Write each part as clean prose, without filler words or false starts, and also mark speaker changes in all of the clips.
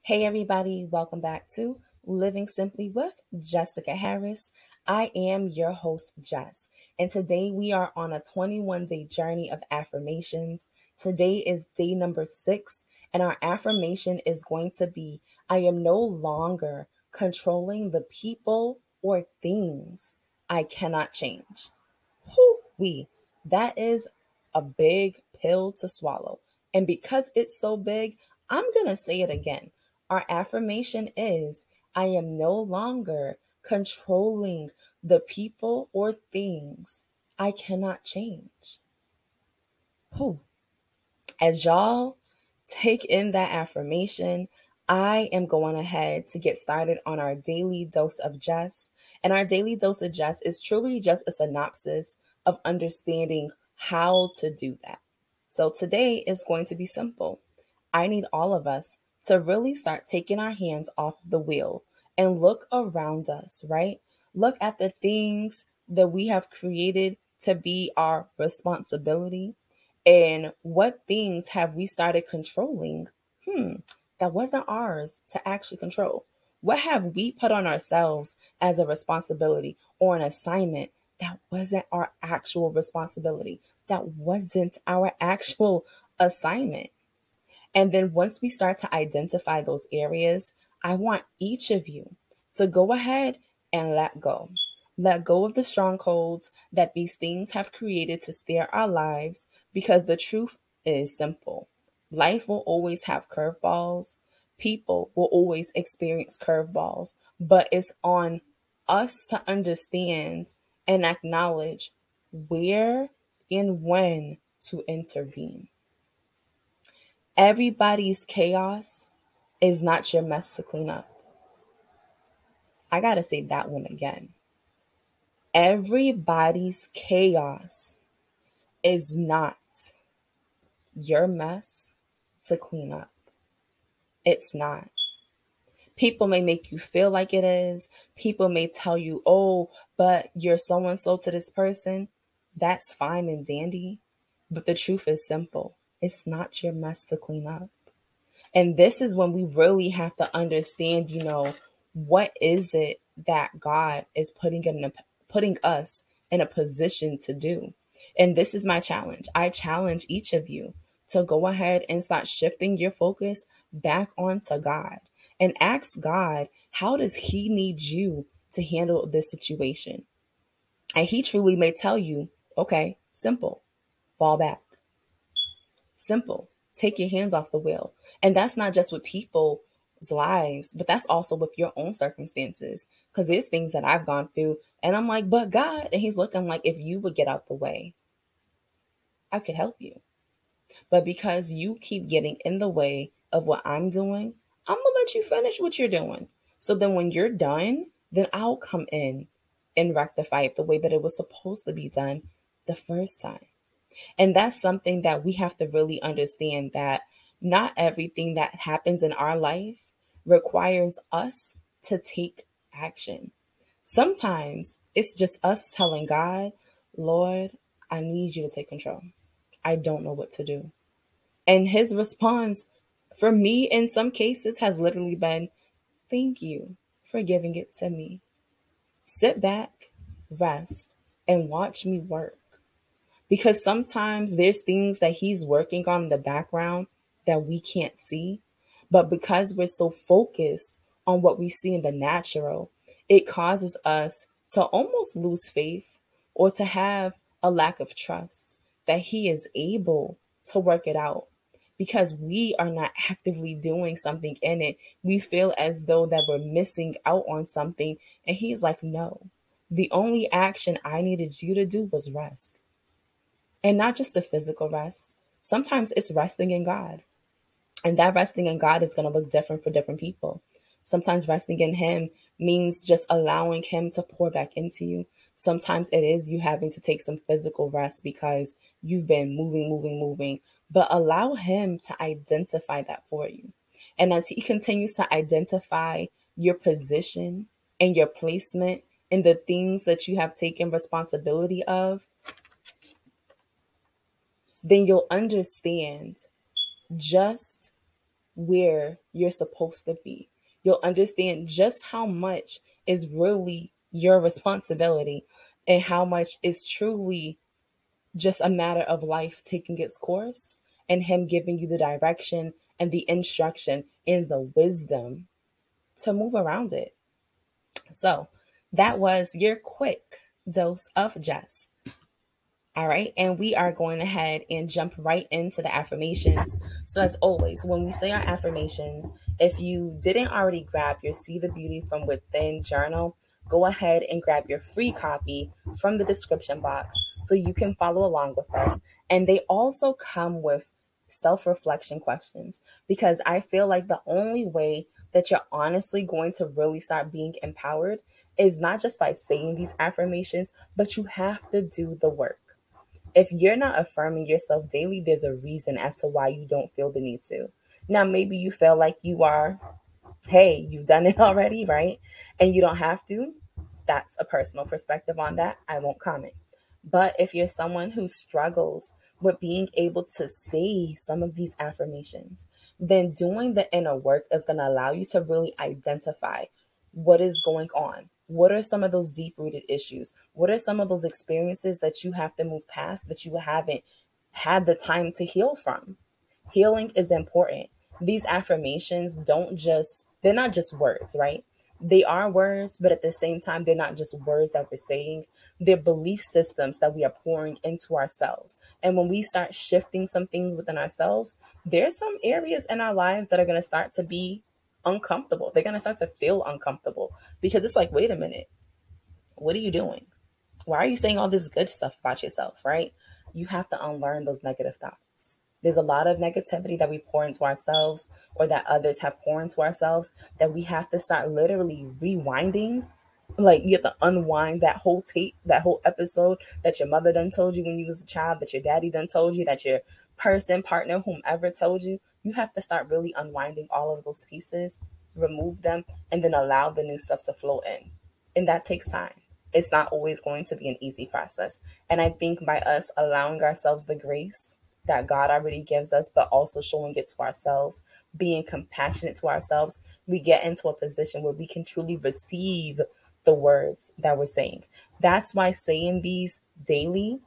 Speaker 1: Hey, everybody, welcome back to Living Simply with Jessica Harris. I am your host, Jess, and today we are on a 21-day journey of affirmations. Today is day number 6, and our affirmation is going to be I am no longer controlling the people or things I cannot change. Whoo-wee. That is a big pill to swallow. And because it's so big, I'm going to say it again. Our affirmation is I am no longer controlling the people or things I cannot change. Whew. As y'all take in that affirmation, I am going ahead to get started on our daily dose of Jess. And our daily dose of Jess is truly just a synopsis of understanding how to do that. So today is going to be simple. I need all of us to really start taking our hands off the wheel and look around us, right? Look at the things that we have created to be our responsibility and what things have we started controlling? That wasn't ours to actually control. What have we put on ourselves as a responsibility or an assignment that wasn't our actual responsibility? That wasn't our actual assignment. And then once we start to identify those areas, I want each of you to go ahead and let go. Let go of the strongholds that these things have created to steer our lives because the truth is simple. Life will always have curveballs. People will always experience curveballs, but it's on us to understand and acknowledge where and when to intervene. Everybody's chaos is not your mess to clean up. I got to say that one again. Everybody's chaos is not your mess to clean up. It's not. People may make you feel like it is. People may tell you, oh, but you're so and so to this person. That's fine and dandy. But the truth is simple. It's not your mess to clean up. And this is when we really have to understand, what is it that God is putting us in a position to do. And this is my challenge. I challenge each of you to go ahead and start shifting your focus back onto God and ask God, how does he need you to handle this situation? And he truly may tell you, okay, simple, fall back. Simple. Take your hands off the wheel. And that's not just with people's lives, but that's also with your own circumstances. Because there's things that I've gone through and I'm like, but God, and he's looking like, if you would get out the way, I could help you. But because you keep getting in the way of what I'm doing, I'm going to let you finish what you're doing. So then when you're done, then I'll come in and rectify it the way that it was supposed to be done the first time. And that's something that we have to really understand, that not everything that happens in our life requires us to take action. Sometimes it's just us telling God, Lord, I need you to take control. I don't know what to do. And his response for me in some cases has literally been, thank you for giving it to me. Sit back, rest, and watch me work. Because sometimes there's things that he's working on in the background that we can't see. But because we're so focused on what we see in the natural, it causes us to almost lose faith or to have a lack of trust that he is able to work it out. Because we are not actively doing something in it. We feel as though that we're missing out on something. And he's like, no, the only action I needed you to do was rest. And not just the physical rest. Sometimes it's resting in God. And that resting in God is going to look different for different people. Sometimes resting in him means just allowing him to pour back into you. Sometimes it is you having to take some physical rest because you've been moving. But allow him to identify that for you. And as he continues to identify your position and your placement in the things that you have taken responsibility of, then you'll understand just where you're supposed to be. You'll understand just how much is really your responsibility and how much is truly just a matter of life taking its course and Him giving you the direction and the instruction and the wisdom to move around it. So that was your quick dose of Jess. All right, and we are going ahead and jump right into the affirmations. So, as always, when we say our affirmations, if you didn't already grab your See the Beauty from Within journal, go ahead and grab your free copy from the description box so you can follow along with us. And they also come with self reflection questions, because I feel like the only way that you're honestly going to really start being empowered is not just by saying these affirmations, but you have to do the work. If you're not affirming yourself daily, there's a reason as to why you don't feel the need to. Now, maybe you feel like you are, hey, you've done it already, right? And you don't have to. That's a personal perspective on that. I won't comment. But if you're someone who struggles with being able to say some of these affirmations, then doing the inner work is going to allow you to really identify what is going on. What are some of those deep rooted issues? What are some of those experiences that you have to move past that you haven't had the time to heal from? Healing is important. These affirmations they're not just words, right? They are words, but at the same time, they're not just words that we're saying. They're belief systems that we are pouring into ourselves. And when we start shifting some things within ourselves, there's some areas in our lives that are going to start to be uncomfortable. They're going to start to feel uncomfortable because it's like, wait a minute, what are you doing? Why are you saying all this good stuff about yourself, right? You have to unlearn those negative thoughts. There's a lot of negativity that we pour into ourselves or that others have poured into ourselves that we have to start literally rewinding. Like you have to unwind that whole tape, that whole episode that your mother done told you when you was a child, that your daddy done told you, that your partner, whomever told you. You have to start really unwinding all of those pieces, remove them, and then allow the new stuff to flow in. And that takes time. It's not always going to be an easy process. And I think by us allowing ourselves the grace that God already gives us, but also showing it to ourselves, being compassionate to ourselves, we get into a position where we can truly receive the words that we're saying. That's why saying these daily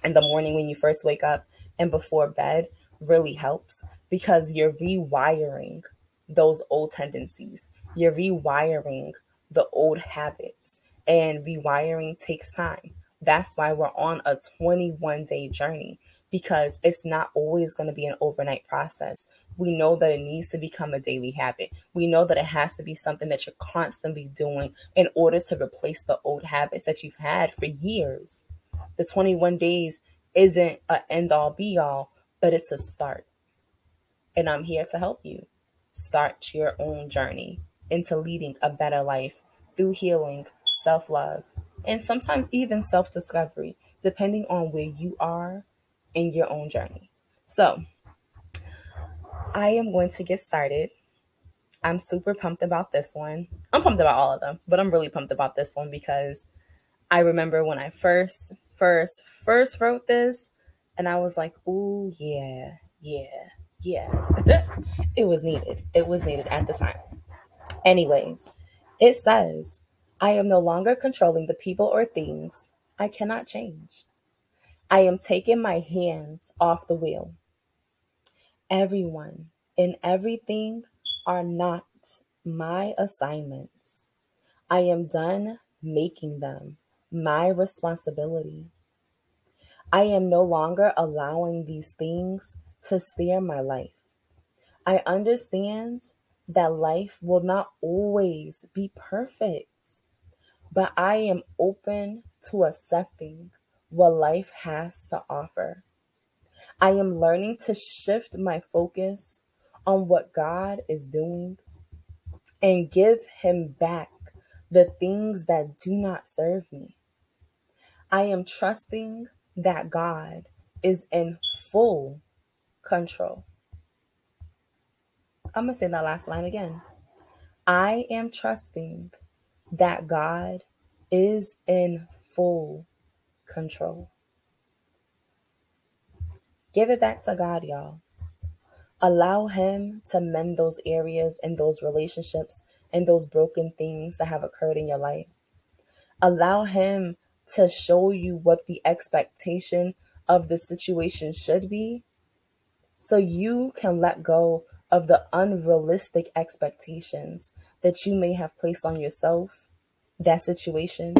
Speaker 1: in the morning when you first wake up and before bed really helps, because you're rewiring those old tendencies. You're rewiring the old habits, and rewiring takes time. That's why we're on a 21-day journey, because it's not always going to be an overnight process. We know that it needs to become a daily habit. We know that it has to be something that you're constantly doing in order to replace the old habits that you've had for years. The 21 days isn't an end all be all, but it's a start. And I'm here to help you start your own journey into leading a better life through healing, self-love, and sometimes even self-discovery, depending on where you are in your own journey. So I am going to get started. I'm super pumped about this one. I'm pumped about all of them, but I'm really pumped about this one because I remember when I first wrote this, and I was like, "Ooh, yeah, yeah, yeah." It was needed. It was needed at the time. Anyways, it says, "I am no longer controlling the people or things I cannot change. I am taking my hands off the wheel. Everyone and everything are not my assignments. I am done making them my responsibility. I am no longer allowing these things to steer my life. I understand that life will not always be perfect, but I am open to accepting what life has to offer. I am learning to shift my focus on what God is doing and give Him back the things that do not serve me. I am trusting that God is in full control." I'm going to say that last line again. I am trusting that God is in full control. Give it back to God, y'all. Allow him to mend those areas and those relationships and those broken things that have occurred in your life. Allow him to show you what the expectation of the situation should be, so you can let go of the unrealistic expectations that you may have placed on yourself, that situation,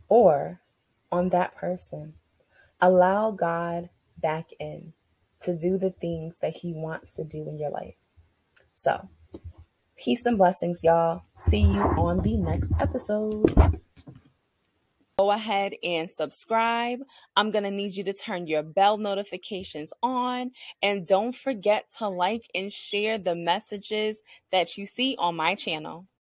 Speaker 1: or on that person. Allow God back in to do the things that he wants to do in your life. So, peace and blessings, y'all. See you on the next episode. Go ahead and subscribe. I'm going to need you to turn your bell notifications on. And don't forget to like and share the messages that you see on my channel.